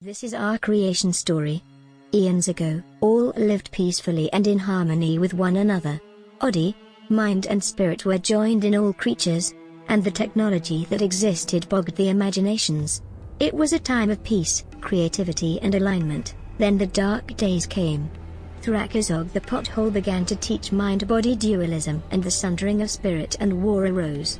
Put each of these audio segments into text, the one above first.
This is our creation story. Eons ago, all lived peacefully and in harmony with one another. Body, mind and spirit were joined in all creatures, and the technology that existed bogged the imaginations. It was a time of peace, creativity and alignment. Then the dark days came. Thrakazog the pothole began to teach mind-body dualism, and the sundering of spirit and war arose.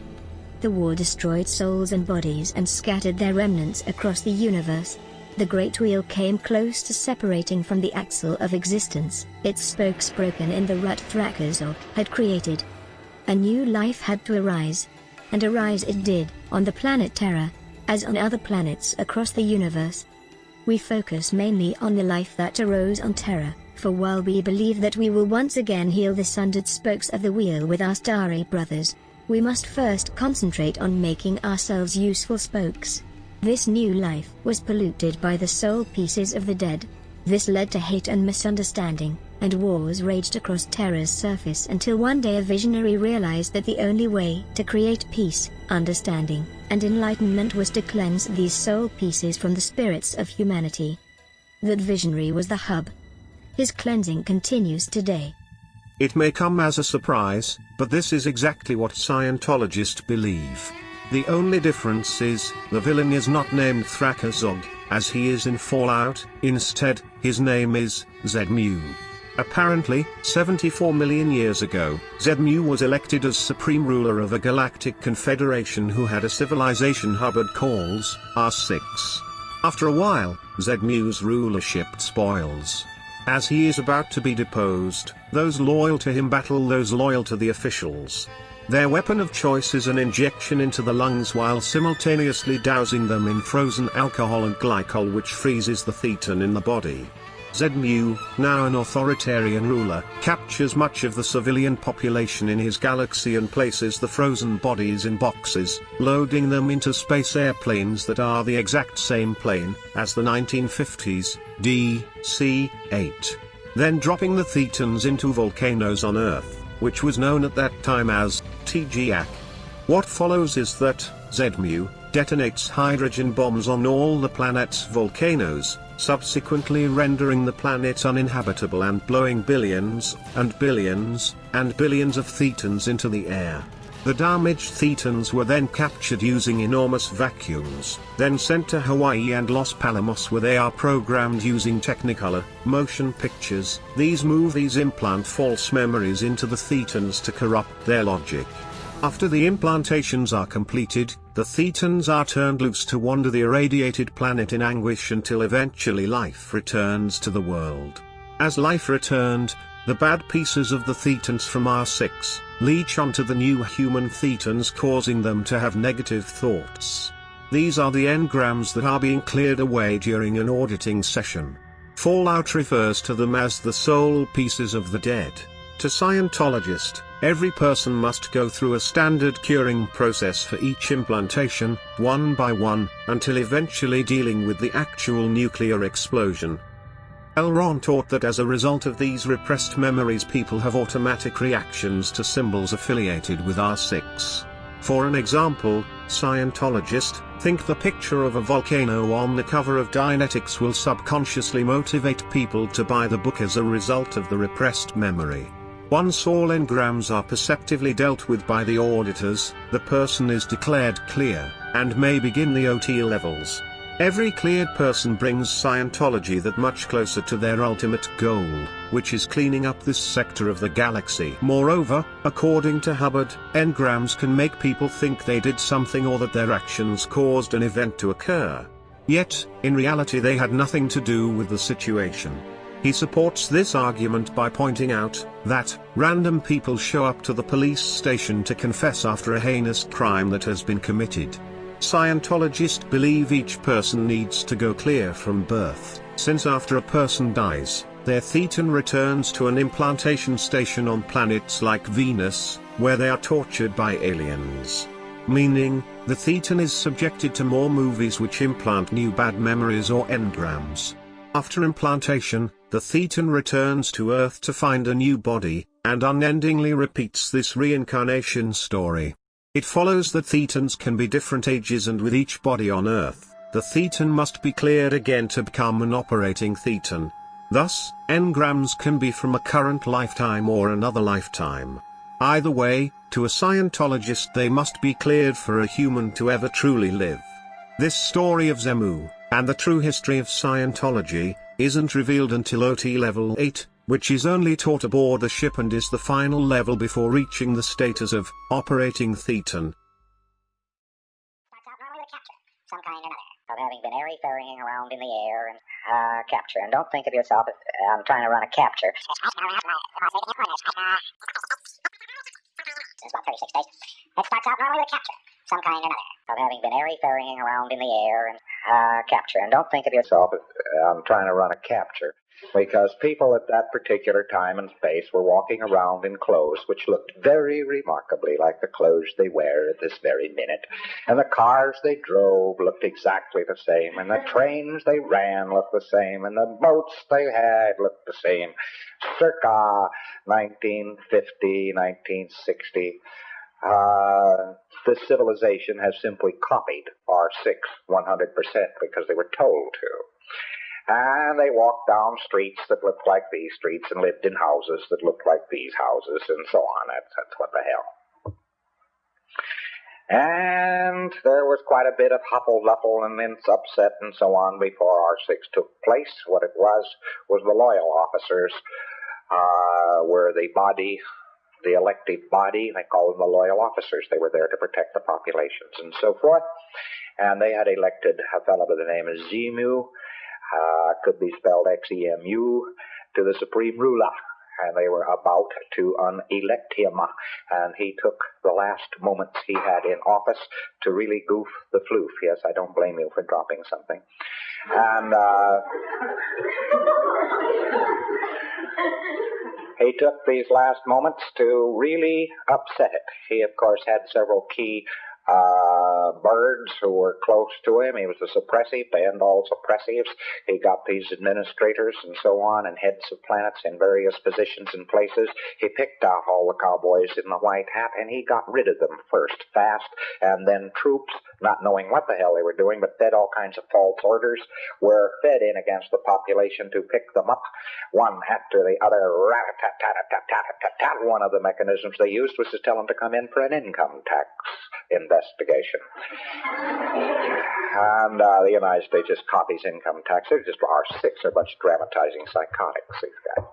The war destroyed souls and bodies and scattered their remnants across the universe. The Great Wheel came close to separating from the axle of existence, its spokes broken in the rut Thrakazog had created. A new life had to arise. And arise it did, on the planet Terra, as on other planets across the universe. We focus mainly on the life that arose on Terra, for while we believe that we will once again heal the sundered spokes of the wheel with our starry brothers, we must first concentrate on making ourselves useful spokes. This new life was polluted by the soul pieces of the dead. This led to hate and misunderstanding, and wars raged across Terra's surface until one day a visionary realized that the only way to create peace, understanding, and enlightenment was to cleanse these soul pieces from the spirits of humanity. That visionary was the Hub. His cleansing continues today. It may come as a surprise, but this is exactly what Scientologists believe. The only difference is, the villain is not named Thrakazog, as he is in Fallout. Instead, his name is Xenu. Apparently, 74 million years ago, Xenu was elected as supreme ruler of a galactic confederation who had a civilization Hubbard calls R6. After a while, Xenu's rulership spoils. As he is about to be deposed, those loyal to him battle those loyal to the officials. Their weapon of choice is an injection into the lungs while simultaneously dousing them in frozen alcohol and glycol, which freezes the thetan in the body. Xenu, now an authoritarian ruler, captures much of the civilian population in his galaxy and places the frozen bodies in boxes, loading them into space airplanes that are the exact same plane as the 1950s DC-8. Then dropping the thetans into volcanoes on Earth, which was known at that time as TGAC. What follows is that Xenu detonates hydrogen bombs on all the planet's volcanoes, subsequently rendering the planet uninhabitable and blowing billions and billions and billions of thetans into the air. The damaged thetans were then captured using enormous vacuums, then sent to Hawaii and Los Palamos, where they are programmed using Technicolor motion pictures. These movies implant false memories into the thetans to corrupt their logic. After the implantations are completed, the thetans are turned loose to wander the irradiated planet in anguish until eventually life returns to the world. As life returned, the bad pieces of the thetans from R6 leech onto the new human thetans, causing them to have negative thoughts. These are the engrams that are being cleared away during an auditing session. Fallout refers to them as the soul pieces of the dead. To Scientologist, every person must go through a standard curing process for each implantation, one by one, until eventually dealing with the actual nuclear explosion. L Ron taught that as a result of these repressed memories, people have automatic reactions to symbols affiliated with R6. For an example, Scientologist, think the picture of a volcano on the cover of Dianetics will subconsciously motivate people to buy the book as a result of the repressed memory. Once all engrams are perceptively dealt with by the auditors, the person is declared clear, and may begin the OT levels. Every cleared person brings Scientology that much closer to their ultimate goal, which is cleaning up this sector of the galaxy. Moreover, according to Hubbard, engrams can make people think they did something or that their actions caused an event to occur. Yet, in reality they had nothing to do with the situation. He supports this argument by pointing out that random people show up to the police station to confess after a heinous crime that has been committed. Scientologists believe each person needs to go clear from birth, since after a person dies, their thetan returns to an implantation station on planets like Venus, where they are tortured by aliens. Meaning, the thetan is subjected to more movies which implant new bad memories or engrams. After implantation, the thetan returns to Earth to find a new body, and unendingly repeats this reincarnation story. It follows that thetans can be different ages, and with each body on Earth, the thetan must be cleared again to become an operating thetan. Thus, engrams can be from a current lifetime or another lifetime. Either way, to a Scientologist they must be cleared for a human to ever truly live. This story of Xenu, and the true history of Scientology, isn't revealed until OT level 8, which is only taught aboard the ship and is the final level before reaching the status of operating thetan. Some kind or another, of having been airy ferrying around in the air and capture. And don't think of yourself as I'm trying to run a capture. It's about 36 days. It starts out normally with capture. Some kind or another, of having been airy ferrying around in the air and capture. And don't think of yourself as I'm trying to run a capture. Because people at that particular time and space were walking around in clothes which looked very remarkably like the clothes they wear at this very minute. And the cars they drove looked exactly the same, and the trains they ran looked the same, and the boats they had looked the same. Circa 1950, 1960, this civilization has simply copied R6 100% because they were told to. And they walked down streets that looked like these streets and lived in houses that looked like these houses and so on. That's what the hell. And there was quite a bit of huffle-luffle and then upset and so on before R6 took place. What it was the loyal officers were the body, the elective body. They call them the loyal officers. They were there to protect the populations and so forth. And they had elected a fellow by the name of Xenu, could be spelled Xemu, to the supreme ruler. And they were about to unelect him. And he took the last moments he had in office to really goof the floof. Yes, I don't blame you for dropping something. And he took these last moments to really upset it. He, of course, had several key birds who were close to him. He was a suppressive, banned all suppressives. He got these administrators and so on and heads of planets in various positions and places. He picked out all the cowboys in the white hat and he got rid of them first, fast, and then troops, not knowing what the hell they were doing, but fed all kinds of false orders, were fed in against the population to pick them up, one after the other. Rat-a-tat-tat-tat-tat-tat-tat. One of the mechanisms they used was to tell them to come in for an income tax investigation. And the United States just copies income tax. They're just R6. They're a bunch of dramatizing psychotics, these guys.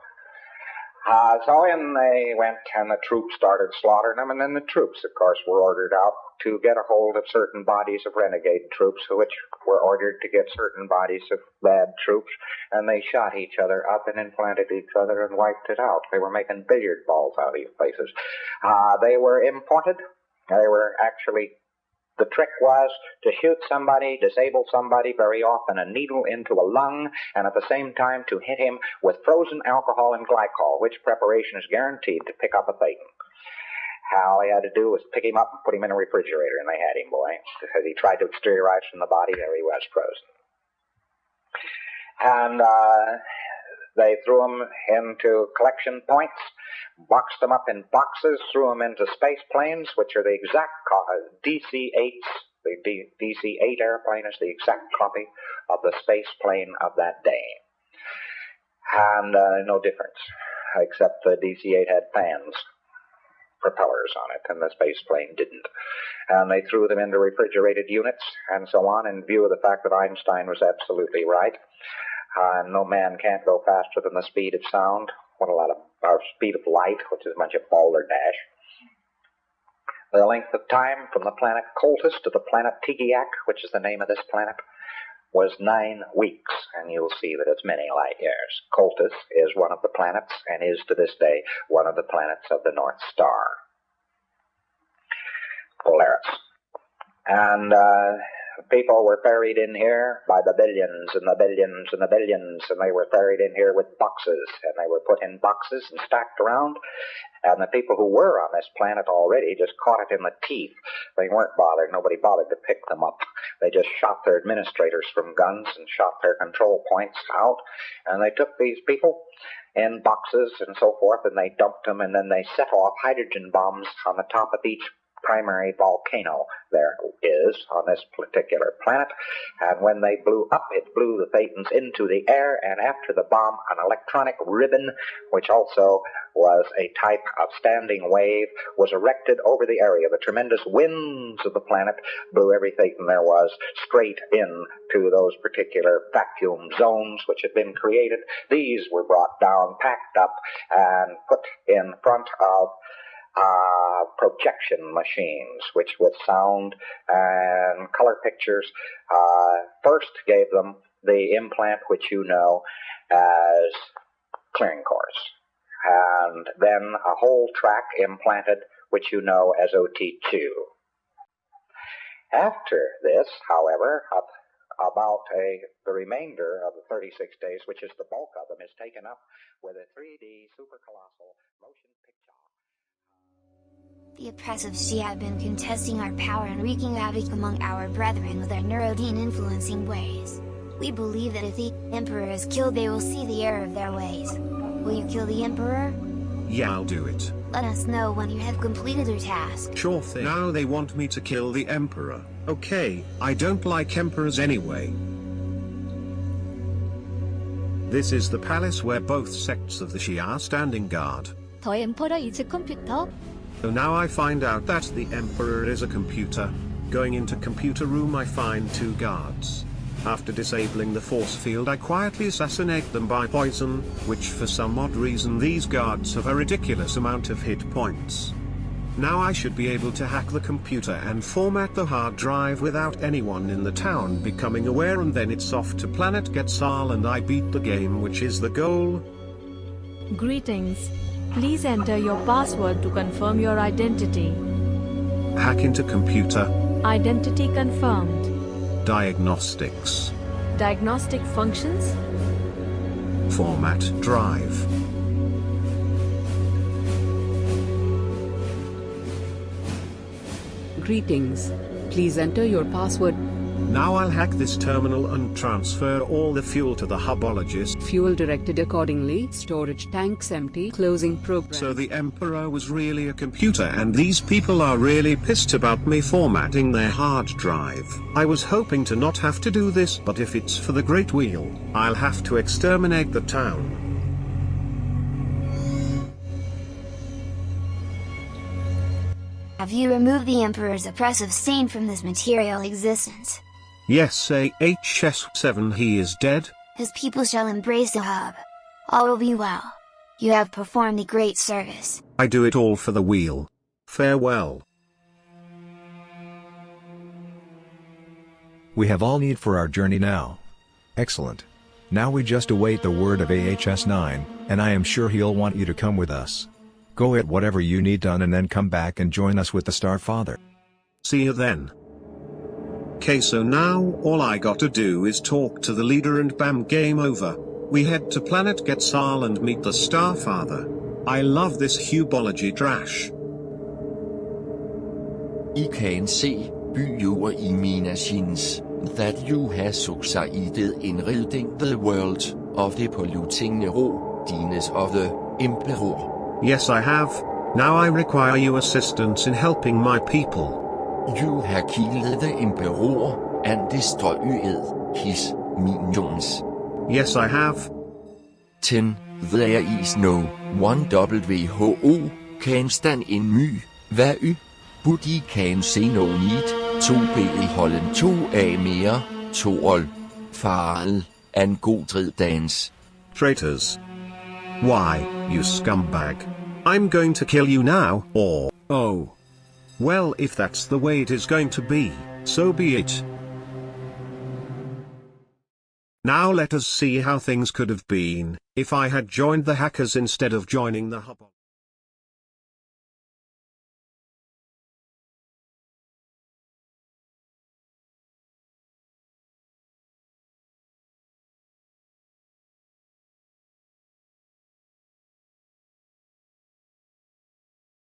So in they went, and the troops started slaughtering them, and then the troops, of course, were ordered out to get a hold of certain bodies of renegade troops, which were ordered to get certain bodies of bad troops, and they shot each other up and implanted each other and wiped it out. They were making billiard balls out of these places. They were imported. They were actually... The trick was to shoot somebody, disable somebody, very often a needle into a lung, and at the same time to hit him with frozen alcohol and glycol, which preparation is guaranteed to pick up a Thetan. All he had to do was pick him up and put him in a refrigerator, and they had him, boy. Because he tried to exteriorize from the body, there he was, frozen. And they threw him into collection points, boxed them up in boxes, threw them into space planes, which are the exact DC-8s. The DC-8 airplane is the exact copy of the space plane of that day. And no difference, except the DC-8 had fans, propellers on it, and the space plane didn't. And they threw them into refrigerated units and so on, in view of the fact that Einstein was absolutely right. No man can't go faster than the speed of sound. What a lot of speed of light, which is a bunch of balderdash. The length of time from the planet Coltis to the planet Tigiak, which is the name of this planet, was 9 weeks, and you'll see that it's many light years. Coltis is one of the planets, and is to this day one of the planets of the North Star, Polaris. And people were buried in here by the billions and the billions and the billions, and they were buried in here with boxes, and they were put in boxes and stacked around, and the people who were on this planet already just caught it in the teeth. They weren't bothered. Nobody bothered to pick them up. They just shot their administrators from guns and shot their control points out, and they took these people in boxes and so forth, and they dumped them, and then they set off hydrogen bombs on the top of each primary volcano there is on this particular planet. And when they blew up, it blew the Thetans into the air, and after the bomb, an electronic ribbon, which also was a type of standing wave, was erected over the area. The tremendous winds of the planet blew every Thetan there was straight into those particular vacuum zones which had been created. These were brought down, packed up, and put in front of projection machines, which with sound and color pictures first gave them the implant which you know as clearing course, and then a whole track implanted which you know as OT2. After this, however, about the remainder of the 36 days, which is the bulk of them, is taken up with a 3D supercolossal motion picture. The oppressive Xi have been contesting our power and wreaking havoc among our brethren with their neurodean influencing ways. We believe that if the Emperor is killed, they will see the error of their ways. Will you kill the Emperor? Yeah, I'll do it. Let us know when you have completed your task. Sure thing. Now they want me to kill the Emperor. Okay, I don't like Emperors anyway. This is the palace where both sects of the Xi are standing guard. The Emperor is a computer. So now I find out that the Emperor is a computer. Going into computer room, I find 2 guards. After disabling the force field, I quietly assassinate them by poison, which for some odd reason these guards have a ridiculous amount of hit points. Now I should be able to hack the computer and format the hard drive without anyone in the town becoming aware, and then it's off to Planet Quetzal and I beat the game, which is the goal. Greetings. Please enter your password to confirm your identity. Hack into computer. Identity confirmed. Diagnostics. Diagnostic functions. Format drive. Greetings. Please enter your password. Now I'll hack this terminal and transfer all the fuel to the Hubologist. Fuel directed accordingly. Storage tanks empty. Closing program. So the Emperor was really a computer, and these people are really pissed about me formatting their hard drive. I was hoping to not have to do this, but if it's for the Great Wheel, I'll have to exterminate the town. Have you removed the Emperor's oppressive stain from this material existence? Yes, AHS7, he is dead. His people shall embrace the hub. All will be well. You have performed a great service. I do it all for the wheel. Farewell. We have all need for our journey now. Excellent. Now we just await the word of AHS9, and I am sure he'll want you to come with us. Go at whatever you need done and then come back and join us with the Star Father. See you then. Okay, so now all I gotta do is talk to the leader and bam, game over. We head to Planet Quetzal and meet the Star Father. I love this Hubology trash. I kan se byer I machines that you have succeeded in ridding the world of the polluting narrates of the Emperor. Yes, I have. Now I require your assistance in helping my people. You have killed the Emperor and destroyed his minions. Yes, I have. 10. There is no one WHO can stand in my way, but I can see no need to beholden to a mere toll, farl, and god riddance. Traitors. Why, you scumbag. I'm going to kill you now, or, oh. Well, if that's the way it is going to be, so be it. Now let us see how things could have been, if I had joined the hackers instead of joining the Hubology.